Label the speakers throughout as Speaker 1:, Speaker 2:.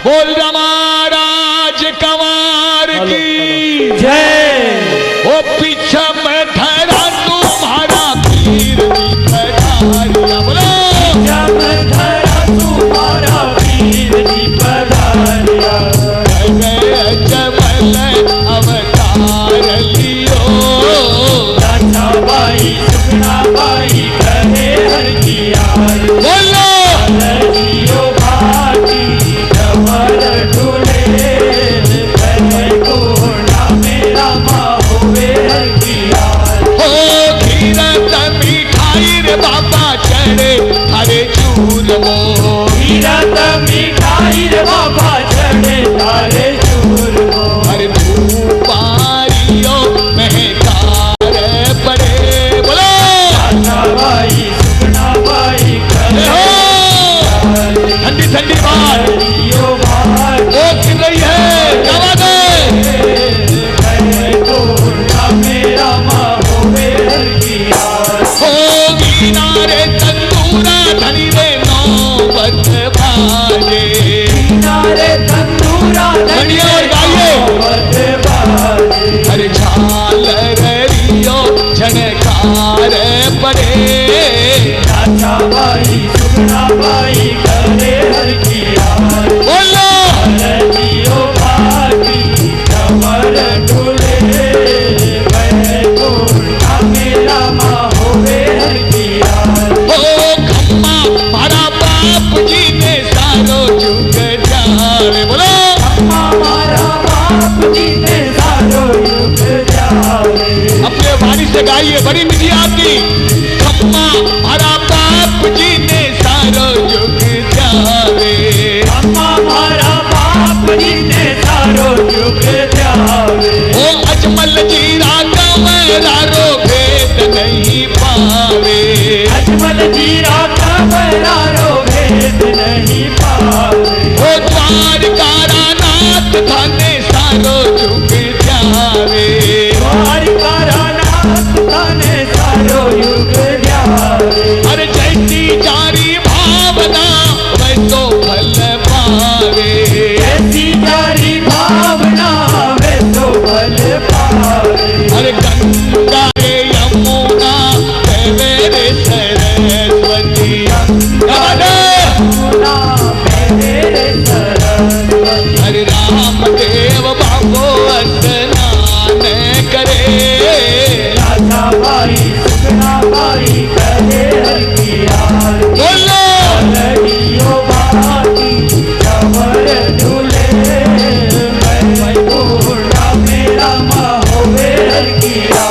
Speaker 1: बोल महाराज कंवर की
Speaker 2: जय।
Speaker 1: ओ पीछे में ठहरा तुम्हारा पीर दी पधारिया। बोलो
Speaker 2: जब धरा तुम्हारा पीर दी पधारिया।
Speaker 1: जबल अवतार लियो
Speaker 2: राधा बाई सुखना बाई कहे हर किया।
Speaker 1: बोलो
Speaker 2: लियो भाटी कमर ढूले कहे कोना मेरा माँ होवे हर किया।
Speaker 1: ओ खीरत मिठाई रे बाबा चढ़े हरे चूर मो।
Speaker 2: खीरत मिठाई रे बाबा चढ़े तारे चूर मो।
Speaker 1: हरे धूपारियो महकार पड़े। बोलो
Speaker 2: राधा बाई सुखना बाई कहे
Speaker 1: ठंडी ठंडी बात
Speaker 2: लियो भाटी
Speaker 1: वो गिर रही है। क्या बात है?
Speaker 2: कहे कोना मेरा माँ होवे हर किया।
Speaker 1: हो गिनारे तंदूरा धनी रे नौबत भाजे।
Speaker 2: किनारे तंदूरा
Speaker 1: धनिया और गाइए।
Speaker 2: नौबत बाजे।
Speaker 1: हरे झालर रियो झनकार पड़े।
Speaker 2: राधा बाई सुखना बाई करे हर किया।
Speaker 1: बोलो
Speaker 2: लियो भाटी कमर ढूले कहे कोना मेरा माँ होवे हर किया।
Speaker 1: ओ खम्मा मारा बाप जी ने सारो जुग जावे। बोलो
Speaker 2: हमारा बाप जी ने सारो युग जावे।
Speaker 1: अपने वाणी से गाइए, बड़ी निधि आपकी। खम्मा मारा बाप जी ने सारो जुग जावे।
Speaker 2: हमारा बाप जी ने सारो युग जावे।
Speaker 1: ओ अजमल जी रागवरा रो भेद नहीं पावे।
Speaker 2: अजमल जीरा कबरा रो भेद नहीं पावे।
Speaker 1: ओ द्वारकारा नाथ थाने सारो जुग जावे।
Speaker 2: द्वारकारा नाथ थाने सारो युग जावे।
Speaker 1: अरे जैसी जारी भावना वैसो फल पावे।
Speaker 2: ऐसी जारी भावना वे तो फल पावे।
Speaker 1: अरे गंगा रे यमुना रे सरस्वती।
Speaker 2: यमुना मेरे सरस्वती।
Speaker 1: हरे राम देव बाबो स्नान करे।
Speaker 2: राधा बाई सुखना बाई कहे हर किया।
Speaker 1: बोलो
Speaker 2: लियो भाटी कमर ढूले मैं कोना मेरा माँ होवे हर किया।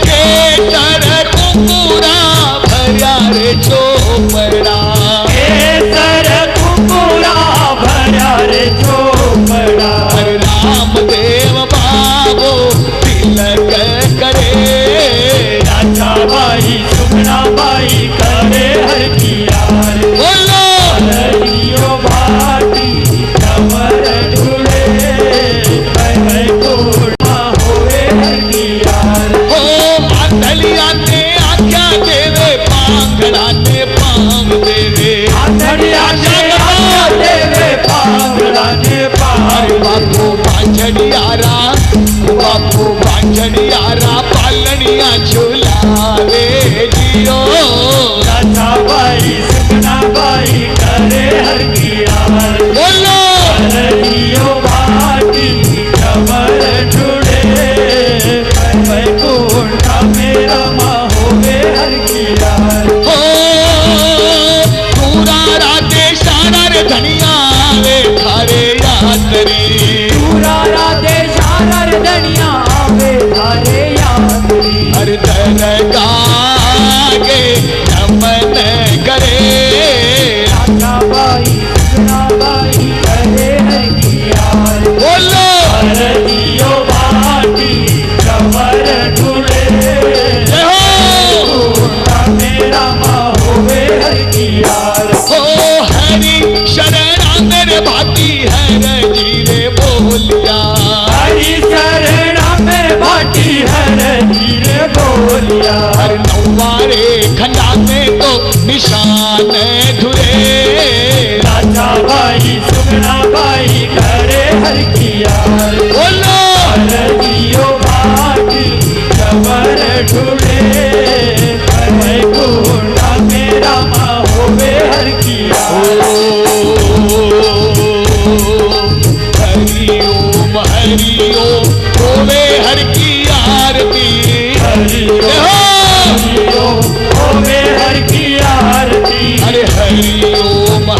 Speaker 1: केसर कुकुरा भरा रे चोपड़ा।
Speaker 2: केसर कुकुरा भरा रे चोपड़ा।
Speaker 1: हरे राम देव बाबो तिलक करे।
Speaker 2: राधा बाई सुखना बाई करे हर किया।
Speaker 1: बोलो
Speaker 2: लियो भाटी कमर ढूले मैं कोना होवे हर किया।
Speaker 1: ओ मातलिया ने आज्ञा देवे पांगड़ा ने पांग देवे।
Speaker 2: आंधड़िया ने आज्ञा देवे पांगड़ा ने पांग।
Speaker 1: अरे बापू बांझड़ियारा बापू बांझड़ियारा पालनिया झुलावे जियो।
Speaker 2: राधा बाई सुखना बाई करे हर किया।
Speaker 1: बोलो
Speaker 2: लियो भाटी कमर ढूले मैं कोना मेरा माँ होवे हर किया।
Speaker 1: ओ पूरा राधे सारा रे धनिया वे थारे यात्री।
Speaker 2: पूरा राधे सारा रे धनिया आवे थारे यात्री।
Speaker 1: हर दरगाहे नमन करे।
Speaker 2: राधा बाई सुखना बाई करे हर किया।
Speaker 1: बोलो
Speaker 2: लियो भाटी कमर ढूले
Speaker 1: जय हो।
Speaker 2: कोना मेरा माँ होवे हर किया।
Speaker 1: ओ हरि शरण मेरे भाती हर जीरे बोलिया।
Speaker 2: हरि शरण में भाटी हर जीरे बोलिया।
Speaker 1: हर नौवारे खंडा में तो निशान धुरे।
Speaker 2: भाई सुगना भाई करे हर किया
Speaker 1: बोलो
Speaker 2: जियो भागी जबर ढूंढे मैं गुंडा मेरा माँ होवे हर किया
Speaker 1: हरि ओम होवे हर की आरती
Speaker 2: हरि ओम होवे हर की आरती
Speaker 1: अरे हरि ओम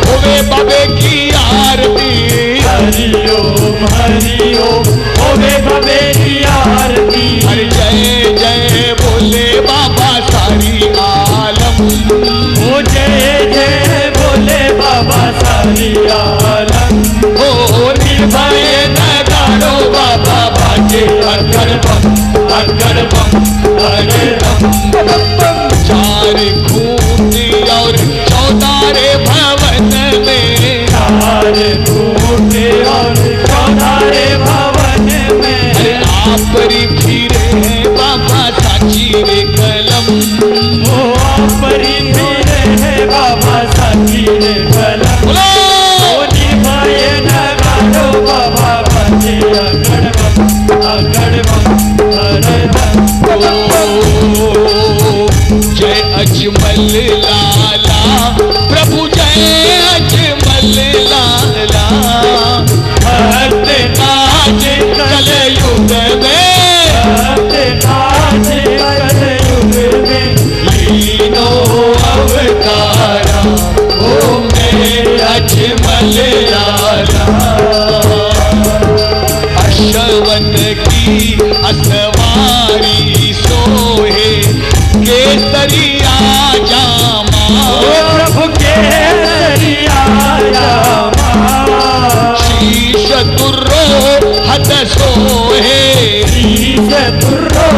Speaker 1: होवे बाबे की आरती
Speaker 2: हरि ओम होवे बाबे की आरती
Speaker 1: अरे जय जय बोले बाबा सारी आलम
Speaker 2: ओ जय जय बोले बाबा सारी आलम
Speaker 1: ओ निर्भय नगाड़ो बाबा बाजे अगर बम चार खूंटी और चौधारे भवन में
Speaker 2: चार खूंटे और चौधारे भवन में
Speaker 1: अरे आपरी फिरे हैं बाबा साची रे कलम
Speaker 2: वो आपरी फिरे है बाबा साची रे कलम
Speaker 1: बोलो
Speaker 2: ओ निभाए नगाड़ो बाबा बाजे अगड़ बम
Speaker 1: जय अजमल लाला प्रभु जय अजमल लाला
Speaker 2: भक्त
Speaker 1: आज कल युग में
Speaker 2: आज कलयुग में
Speaker 1: लीनो अवतारा ओ मेरे अजमल लाला अश्वन की असवारी सोहे केसरिया जामा
Speaker 2: ओ प्रभु केसरिया जामा
Speaker 1: शीश तुर्रो हद सोहे
Speaker 2: शीश तुर्रो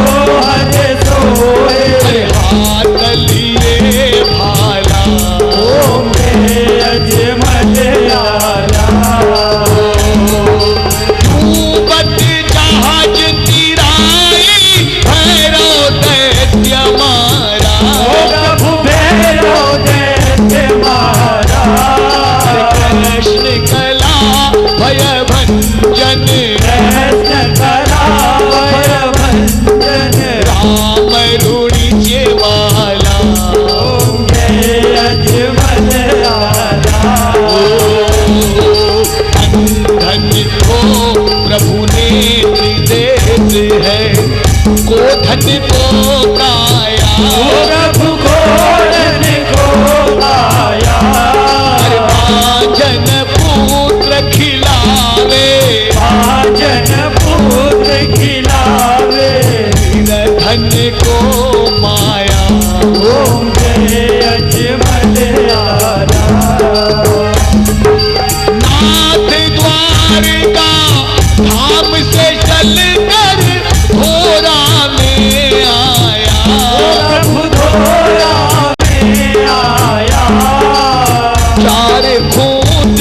Speaker 2: हद सोहे
Speaker 1: अरे हाथ लिए भाला
Speaker 2: ओ मेरे अजमल लाला
Speaker 1: जहाज तिराई भैरव दैत्य मारा
Speaker 2: ओ प्रभु भैरव दैत्य मारा
Speaker 1: कृष्ण कला भय भंजन
Speaker 2: कृष्ण कला भय भंजन
Speaker 1: राम ऋणिजे वाला
Speaker 2: ओम जय अजमल लाला
Speaker 1: अंधन को प्रभु नेत्र देते हैं गोधन को काया
Speaker 2: प्रभु घोड़न को आया
Speaker 1: अरे भाजन पुत्र खिलावे
Speaker 2: भाजन पुत्र खिलावे
Speaker 1: धन को माया
Speaker 2: ओम जय अजमल लाला
Speaker 1: नाथ द्वारका धाम से चल कर घोरा में आया
Speaker 2: प्रभु घोड़ा में आया
Speaker 1: चार खूंट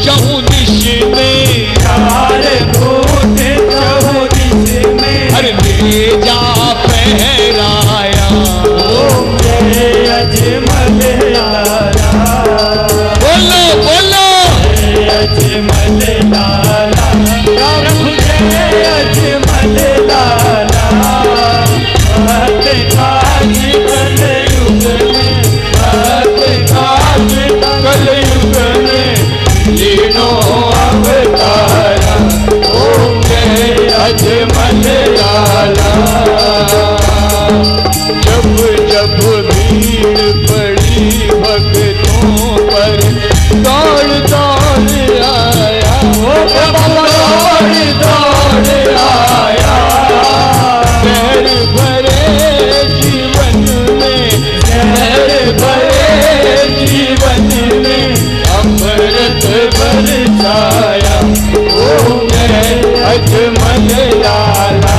Speaker 1: चहुदिश में
Speaker 2: चार खूंट चहुदिश में
Speaker 1: हर ले जा पहराया
Speaker 2: ओम जय अजमल लाला
Speaker 1: बोलो बोलो
Speaker 2: जय अजमल लाला प्रभु जय अजमल लाला भक्त काज कलयुग में भक्त काज कलयुग में
Speaker 1: लीनो अवतारा
Speaker 2: ओम जय अजमल लाला
Speaker 1: जब जब भीड़ पड़ी भक्तों पर दौड़ दौड़ आया
Speaker 2: ओ प्रभु दौड़ दौड़ आया
Speaker 1: पैर भरे जीवन में
Speaker 2: जहर भरे जीवन में
Speaker 1: अमृत
Speaker 2: बरसाया ओम जय अजमल लाला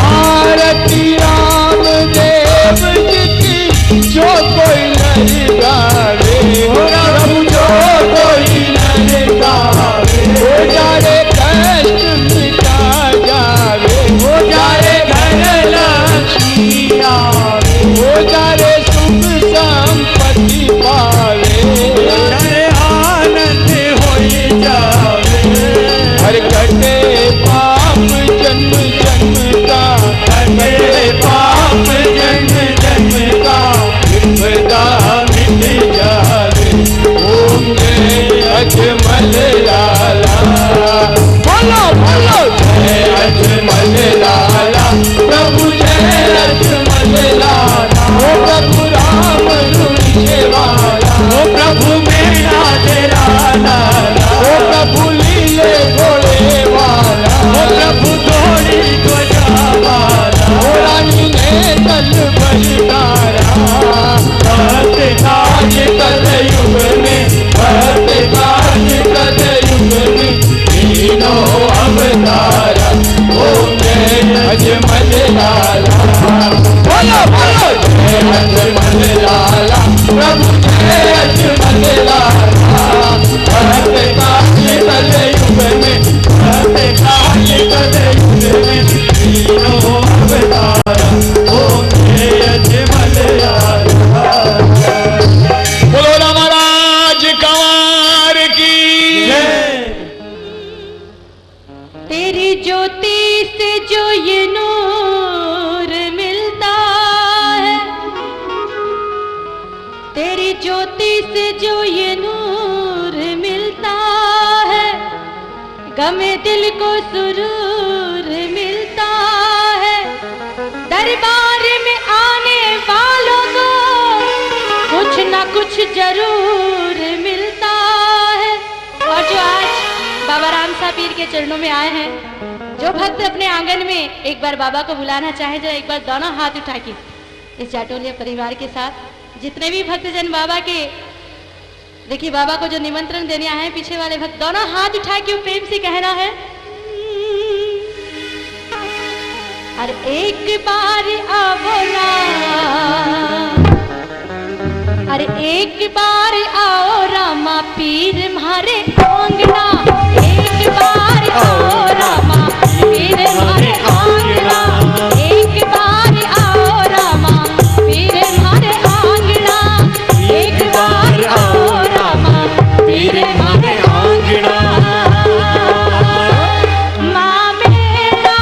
Speaker 1: आरती राम देव जी की जो कोई नर गाए
Speaker 2: अवतारा भक्त काज कलयुग में भक्त काज कलयुग में तीनों अवतारा ओम जय अजमल लाला बोलो बोलो जय अजमल लाला प्रभु जय अजमल लाला भक्त काज कलयुग में भक्त काज कलयुग में तीनों अवतारा ओम जय अजमल लाला
Speaker 1: बोलो राम महाराज कंवर की
Speaker 3: तेरी ज्योति से जो ये नूर मिलता है, तेरी ज्योति से जो ये नूर मिलता है, गमे दिल को सुरूर मिलता है। दरबार में आने वालों को कुछ ना कुछ जरूर मिलता है। और जो आज बाबा रामसा पीर के चरणों में आए हैं, जो भक्त अपने आंगन में एक बार बाबा को बुलाना चाहे, जरा एक बार दोनों हाथ उठा के इस जाटोलिया परिवार के साथ जितने भी भक्तजन बाबा के, देखिए बाबा को जो निमंत्रण देने आए हैं, पीछे वाले भक्त दोनों हाथ उठा के प्रेम से कहना है, और एक बार आओ ना, अरे एक बार आओ रामा पीर म्हारे आंगना, एक बार आओ रामा पीर म्हारे आंगना, एक बार आओ रामा पीर म्हारे आंगना, एक बार आओ रामा पीर म्हारे आंगना। माँ मेरा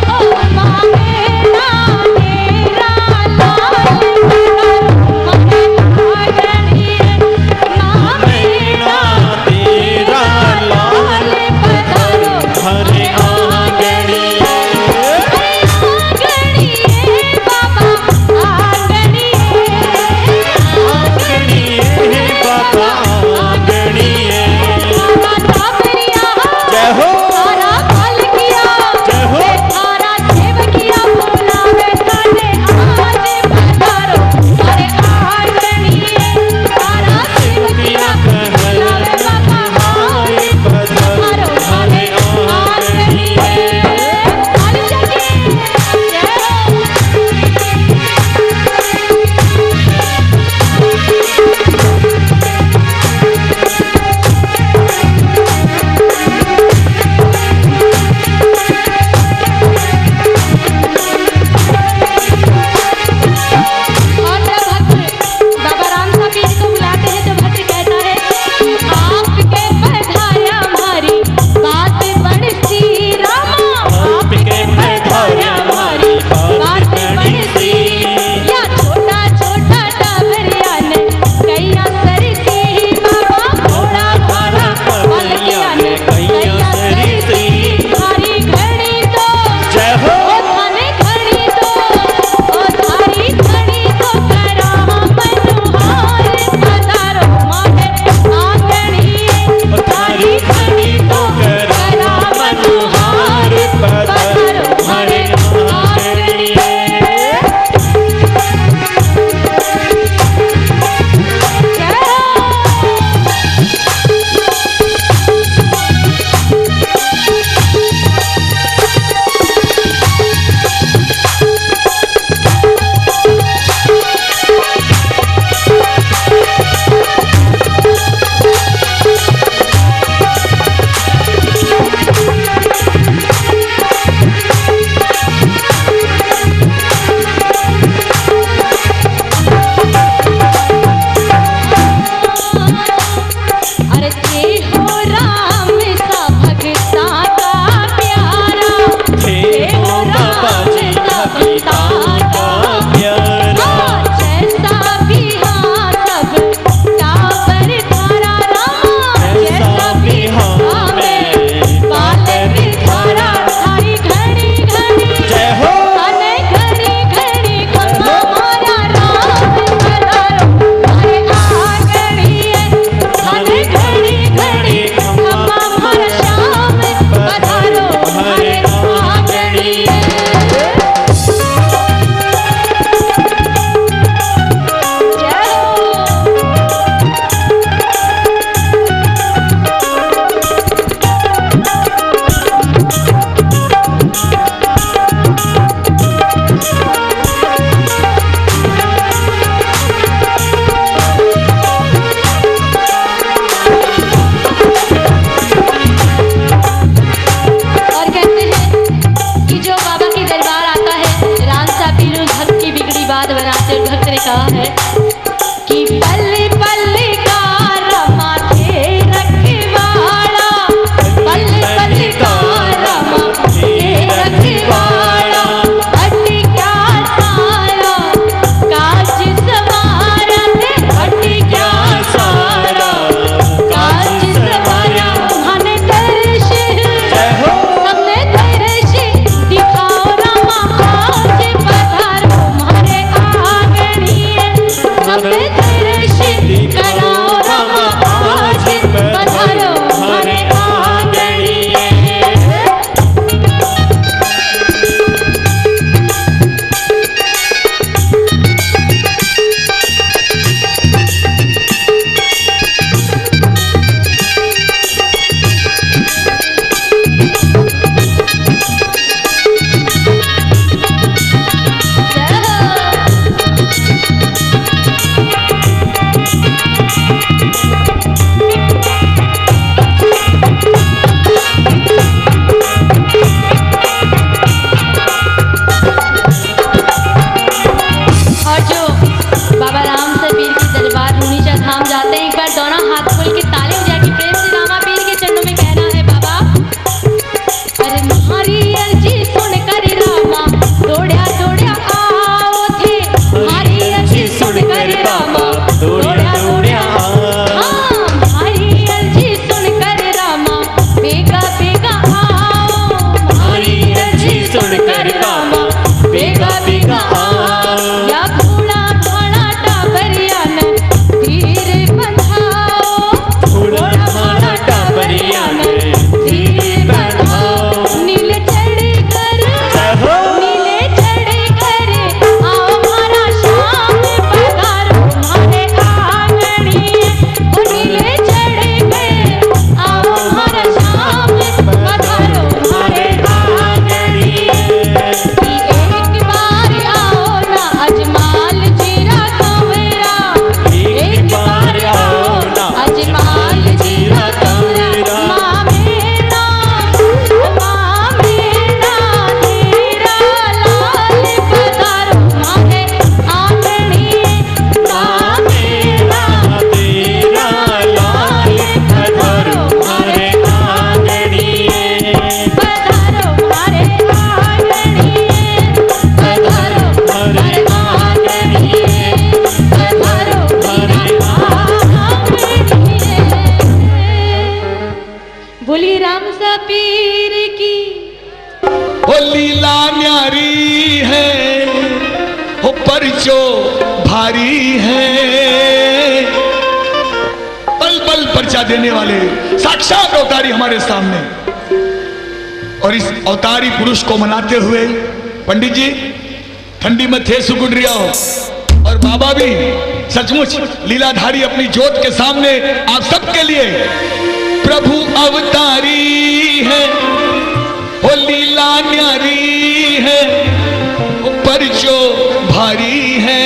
Speaker 3: ओ माँ मेरा मेरा लाल तेरा, माँ मेरा महाराज और भक्त ने कहा है कि पल पल का रमा थे रखवाड़ा, पल पल का रमा थे रखवाड़ा, हट क्या सारा काज सवारा थे, हट क्या सारा काज सवारा। हमने दर्श हमने दर्श दिखाओ रमा आज पधारो हमारे आंगनिए, हमने दर्श कराओ रमा आज पधारो हमारे आंगनिए। और जो बाबा राम से पीर की दरबार रूनीचा धाम जाते हैं, एक बार दोनों हाथ खोल के ताली बजा के प्रेम से रामा पीर के चरणों में कहना है बाबा, अरे मारी अर्जी सुन कर रामा दौड़या दौड़या आओ थे, मारी अर्जी सुन कर रामा दौड़या दौड़या हाँ, मारी अर्जी सुन कर रामा बेगा बेगा आओ, मारी अर्जी सुन कर रामा बेगा बेगा आओ, या बूढ़ा भाड़ा टाबरिया न धीर बंधाओ, बूढ़ा भाड़ा टाबरिया न धीर बंधाओ। नीले चढ़ कर आओ हमारा शाम पधारो हमारे आंगनिए, ओ नीले चढ़ कर आओ हमारा शाम पधारो हमारे आंगनिए। कि एक बार आओ ना अजमाल जीरा कमरा, एक बार आओ ना अजमाल जीरा कमरा, माँ मेरा तेरा लाल पधारो हमारे आंगनिए, माँ मेरा
Speaker 2: तेरा लाल पधारो हमारे आंगनिए,
Speaker 3: पधारो हमारे आंगनिए, पधारो हमारे आंगनिए, पधारो हमारे आंगनिए। बोलिए राम सा पीर की।
Speaker 1: वो लीला न्यारी है, वो परचो भारी है, पल पल पर्चा देने वाले साक्षात अवतारी हमारे सामने। और इस अवतारी पुरुष को मनाते हुए पंडित जी ठंडी में थे सुगुड़ रिया हो, और बाबा भी सचमुच लीलाधारी अपनी ज्योत के सामने आप सबके लिए प्रभु अवतारी है, वो लीला न्यारी है, वो परचो भारी है,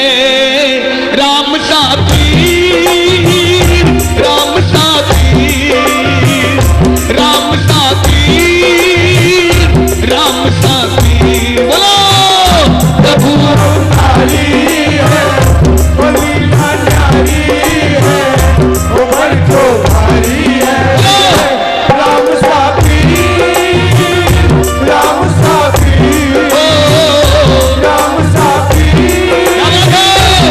Speaker 1: राम सा पीर, राम सा पीर, राम सा पीर, राम सा पीर। बोलो प्रभु
Speaker 2: अवतारी है, वो लीला न्यारी है, वो परचो भारी है, राम सा पीर, राम सा पीर, राम सा पीर,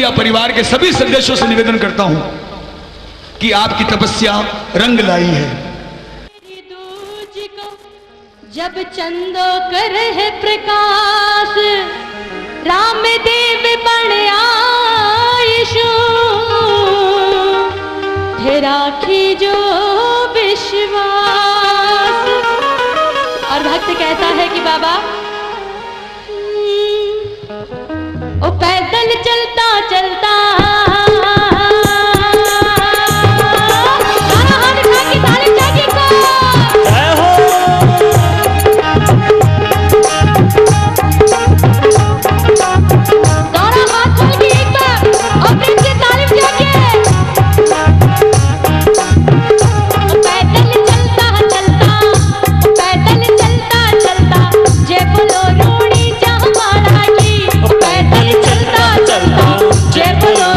Speaker 1: या परिवार के सभी सदस्यों से निवेदन करता हूं कि आपकी तपस्या रंग लाई है।
Speaker 3: दूज को जब चंदो कर है प्रकाश, राम देव बन आयशु, थे राखी जो विश्वास। और भक्त कहता है कि बाबा ओ पैदल चलता चलता, सारा हाथ उठा के ताली बजा के को।
Speaker 2: जय हो।
Speaker 3: सारा हाथ खोल के एक बार और प्रेम से ताली बजा के। पैदल चलता चलता, पैदल चलता चलता, जय बोलो रोड़ी जहाँ मारा की। पैदल चलता चलता, जय बोलो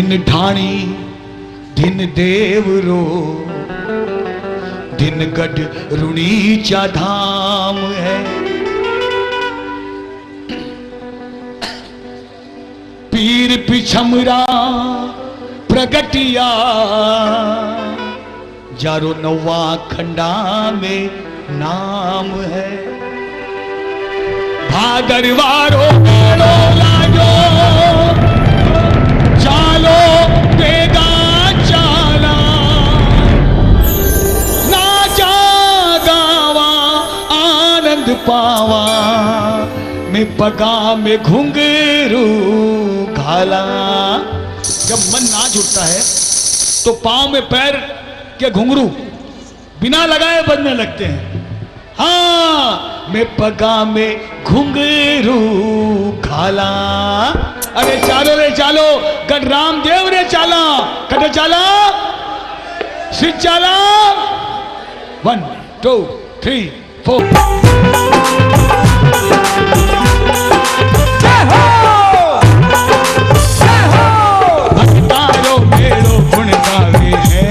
Speaker 1: दिन ठाणी दिन देवरो दिन गढ़ रुणीचा धाम है। पीर पिछमरा प्रगटिया जारो नवा खंडा में नाम है। भादरवारो मेलो लाजो चालो बेगा चाला नाचा गावा आनंद पावा मैं पगा में घुंघरू घाला। जब मन नाच उठता है तो पांव में पैर के घुंघरू बिना लगाए बजने लगते हैं। हाँ मैं पगा में घुंघरू घाला। अरे चालो रे चालो गढ़ रामदेव रे चाला कटे चाला सिर चाला 1 2 3 4 भक्तारो मेरो गुण गावे है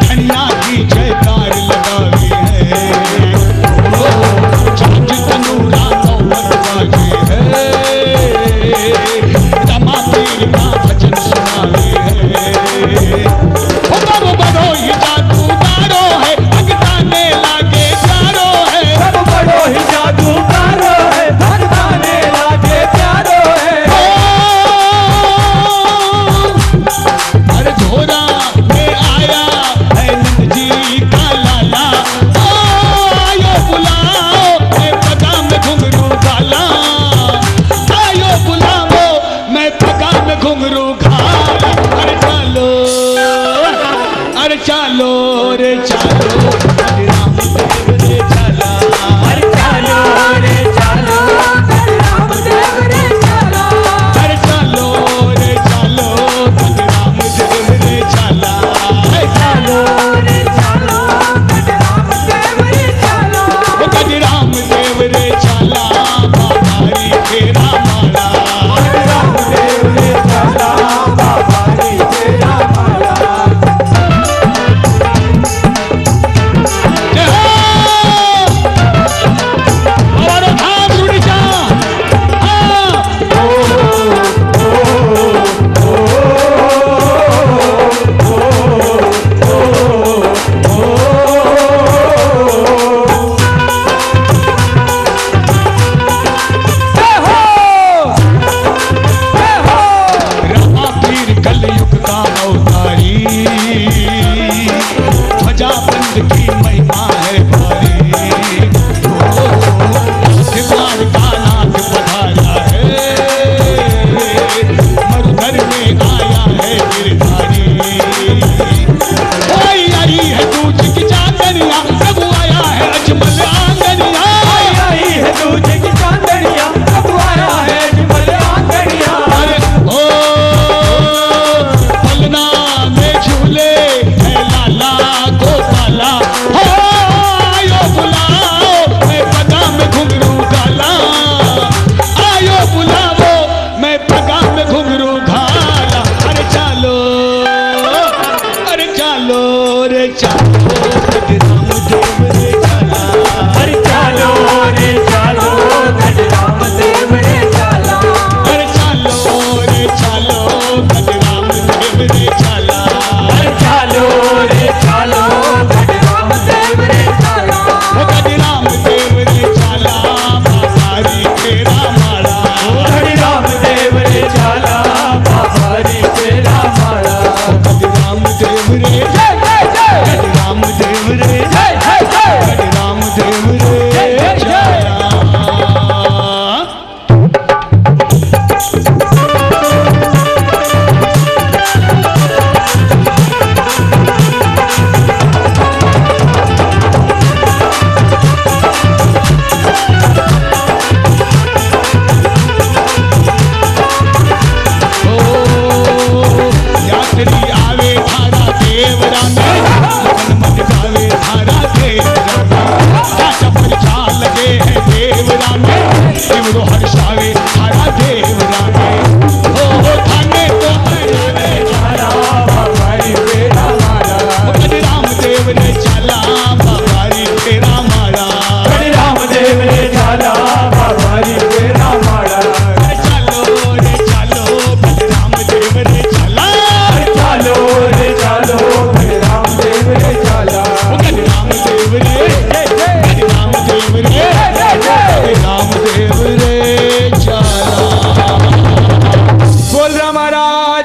Speaker 1: धनिया की जयकार लगावे है। चांद तनूरा नौबत बाजे है रमा पीर का भजन सुनावे है। वो बड़ो ही जादूगारो है भगताने लागे प्यारो है। सब बड़ो ही जादूगारो है भगताने लागे प्यारो है। हर झोरा में आया है नंद जी का लाला आयो बुलाओ मैं पगा में घुंघरू घाला। आयो बुलाओ मैं पगा में घुंघरू घाला। अरे चालो रे चालो रामदेव रे चाला। अरे चालो रे चालो रामदेव रे चाला। अरे चालो रे चालो रामदेव रे चाला। चालो रे चालो रामदेव रे चाला। वो गज रामदेव रे चाला बाबारी फेरा माला। रामदेव रे चाला बाबारी फेरा माला।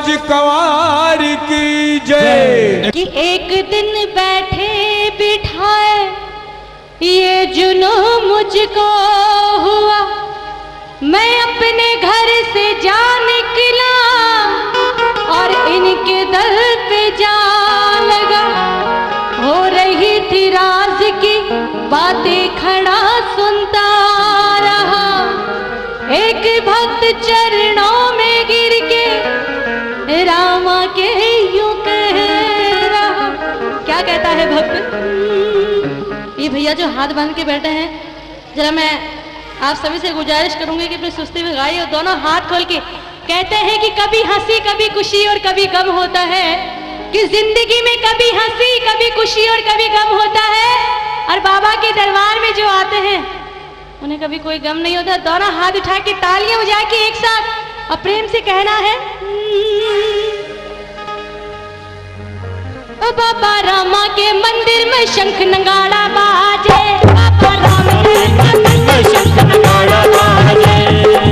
Speaker 2: राज कंवर की जय।
Speaker 3: कि एक दिन बैठे बिठाए ये जुनून मुझको हुआ, मैं अपने घर से जा निकला और इनके दर पे जा लगा। हो रही थी राज की बातें खड़ा सुनता रहा, एक भक्त चरणों में गिर के रामा के यूं कह रहा। क्या कहता है भक्त? ये भैया जो हाथ बांध के बैठे हैं, जरा मैं आप सभी से गुजारिश करूंगी कि अपनी सुस्ती में गाइए और दोनों हाथ खोल के। कहते हैं कि कभी हंसी कभी खुशी और कभी गम होता है, कि जिंदगी में कभी हंसी कभी खुशी और कभी गम होता है, और बाबा के दरबार में जो आते हैं उन्हें कभी कोई गम नहीं होता। दोनों हाथ उठा के तालियां बजा के एक साथ और प्रेम से कहना है, बाबा रामा के मंदिर में शंख नगाड़ा बाजे, बाबा रामा के मंदिर में शंख नगाड़ा बाजे,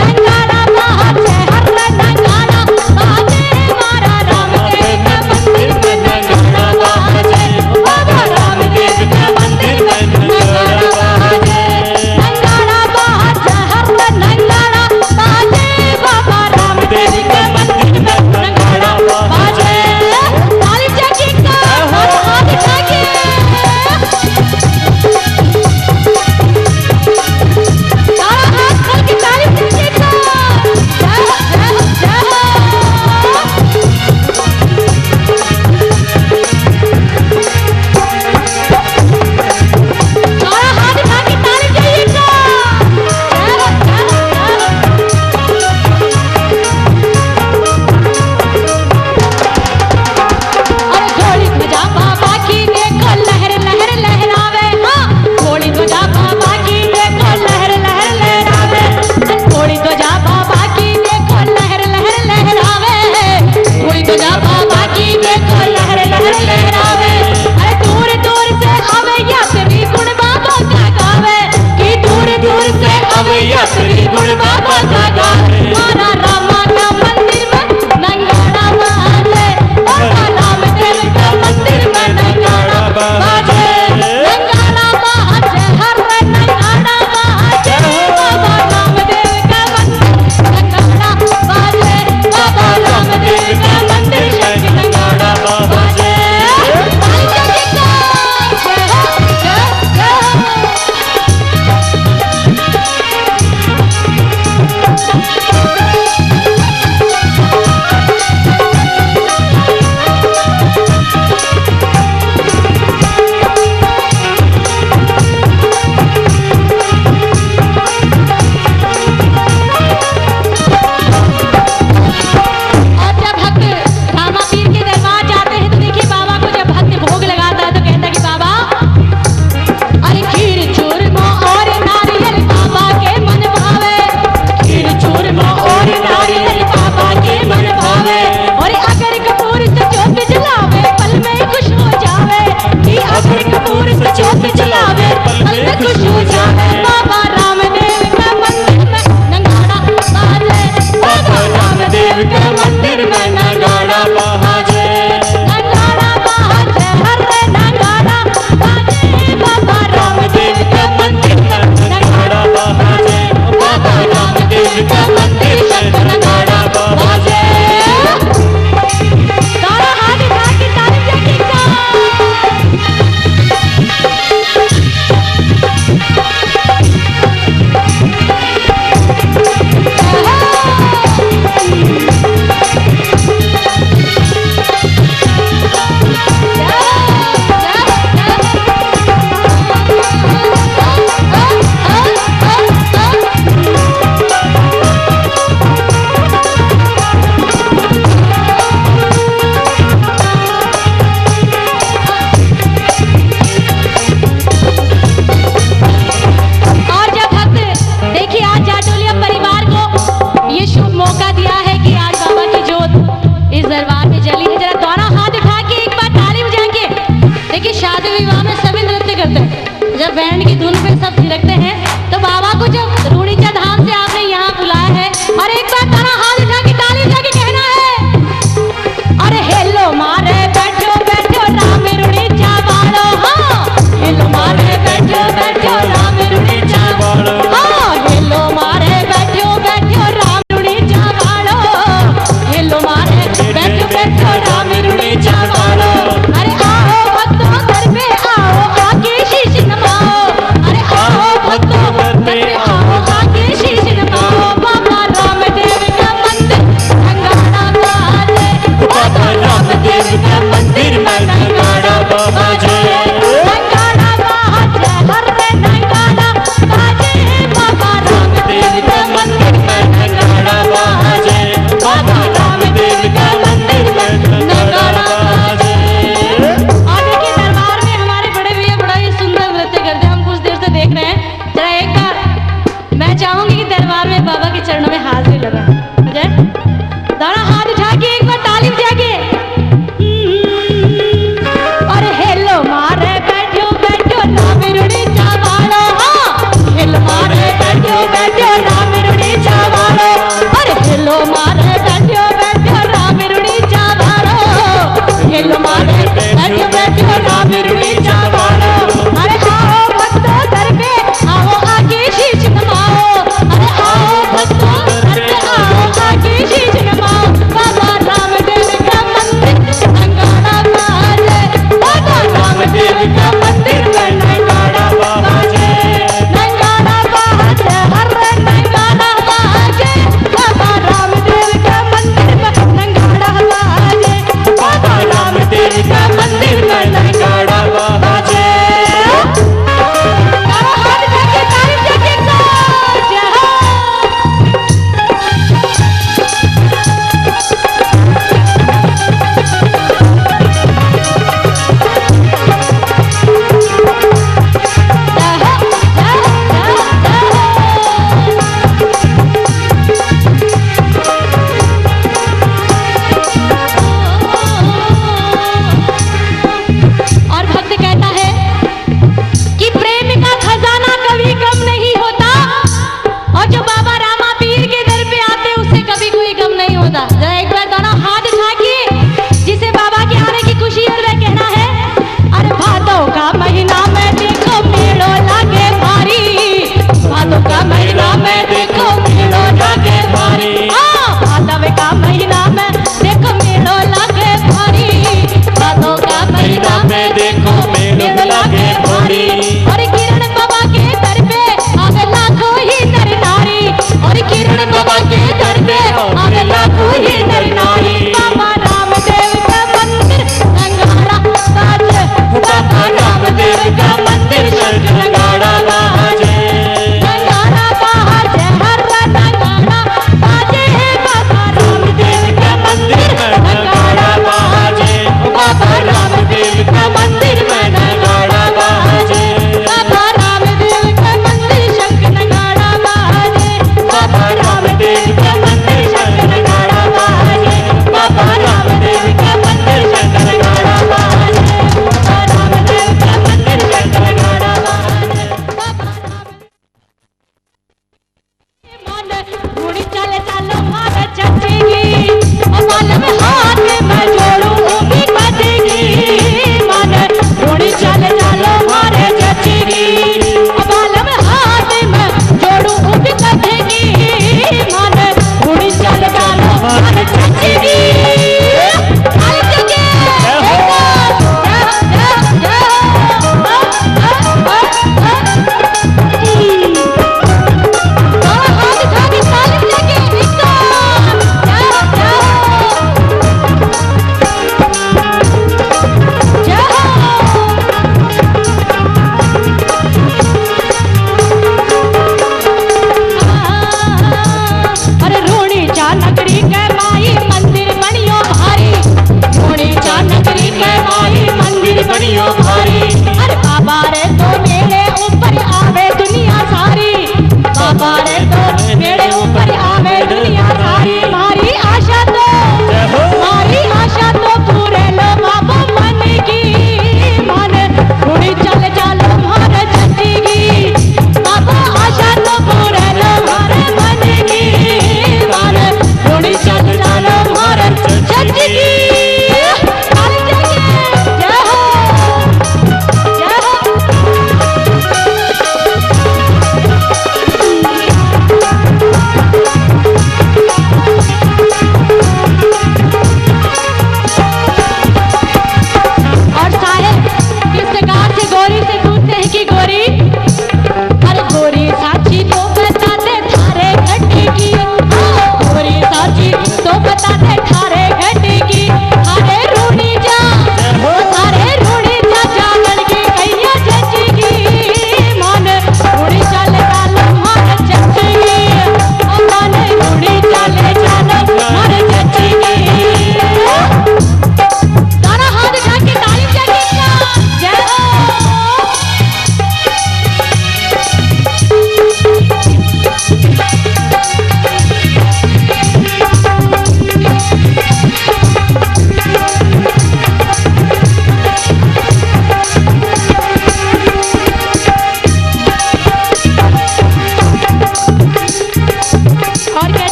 Speaker 3: नगाड़ा बाजे, हर नगाड़ा बाजे, हमारा रामदेव के मंदिर में नगाड़ा बाजे, बाबा रामदेव के मंदिर में नगाड़ा बाजे, नगाड़ा बाजे, हर नगाड़ा बाजे, बाबा रामदेव के मंदिर में नगाड़ा बाजे। ताली जाके हाथ उठा के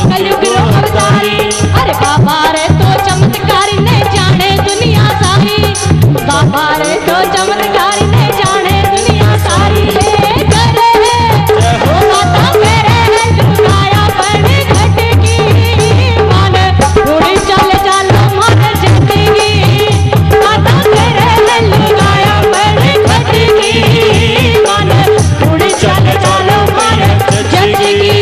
Speaker 3: कलयुग रो अवतारी। अरे बाबा रे तो चमत्कारी ने जाने दुनिया सारी, बाबा रे तो चमत्कारी ने जाने दुनिया सारी। हे करे माता मेरे लुगाया बन घट की मान, उड़ी चल चल मन जिंदगी। माता मेरे लुगाया बन घट की मान, उड़ी चल चल मन जिंदगी।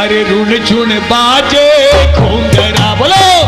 Speaker 1: अरे रुन झुन बाजे घुंघरा बोलो